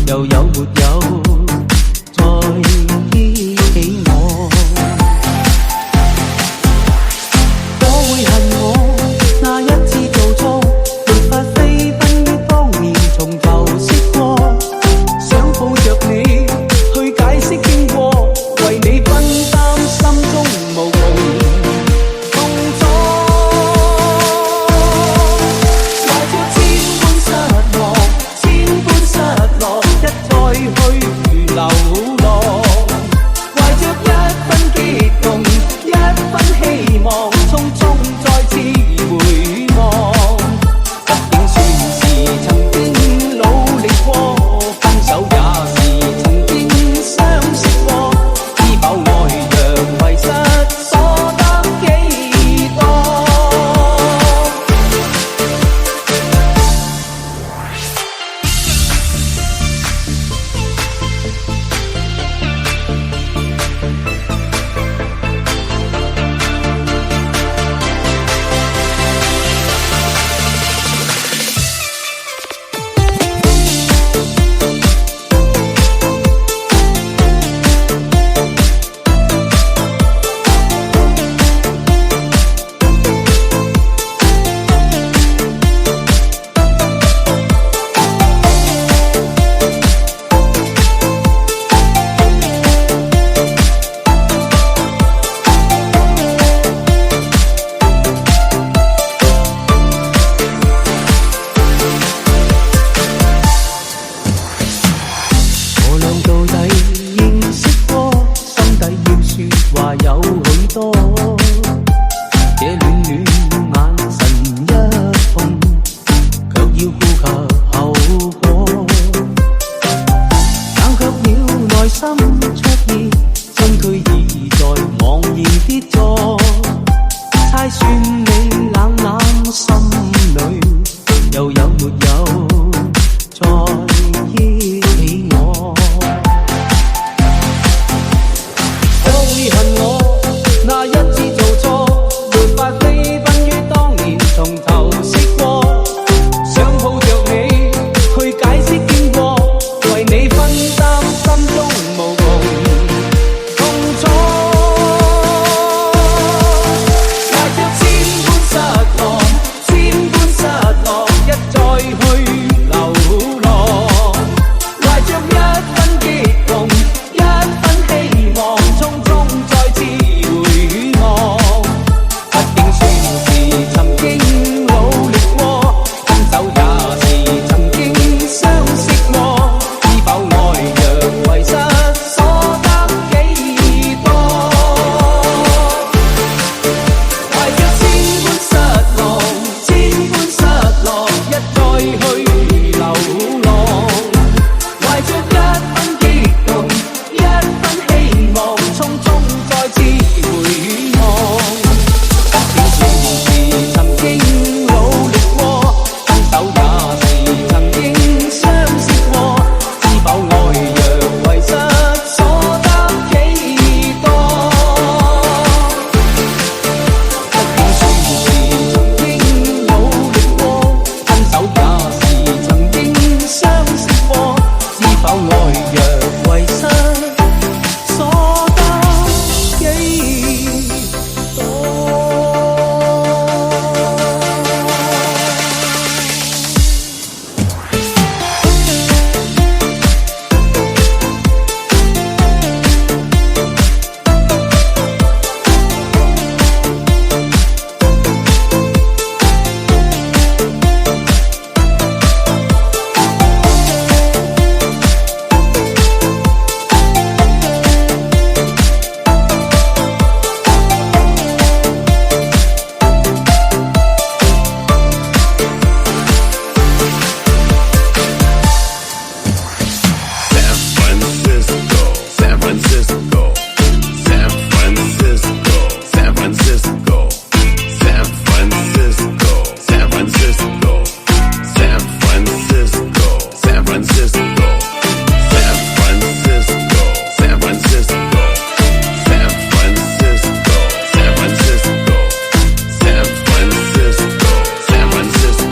又有沒有再憶起我？可會恨我那一次做錯，沒法飛奔於當年從頭識過，想抱着你去解釋經過，為你分擔心中無窮痛楚，懷着千般失落，千般失落，一再去流浪，懷着一分激動，一分希望，匆匆再次回望，不竟算是曾經努力過，分手也是曾經相識過，知否愛若遺失，所得幾多？我倆到底認識過，心底要說話有許多，這暖暖眼神一碰，卻要顧及後果，冷卻了內心灼熱，進退已在茫然跌坐，猜算你冷冷心裏，又有沒有再憶起我？可會恨我那一次做錯，沒法飛奔於當年從頭識過，想抱着你去解釋經過，為你分擔心中無窮痛楚，懷着千般失落，千般失落，一再去流浪，懷着一分激動，一分希望，匆匆再次回望，不竟算是曾經努力過，分手也是曾經相識過，知否愛若遺失，所得幾多？懷着千般失落，千般失落，一再去流浪，懷着一分激動，一分希望，匆匆再次回望，不竟算是曾經努力過，分手也是曾經相識過，知否愛若遺失，所得幾多？不竟算是曾經努力過，分手也是曾經相識過，知否愛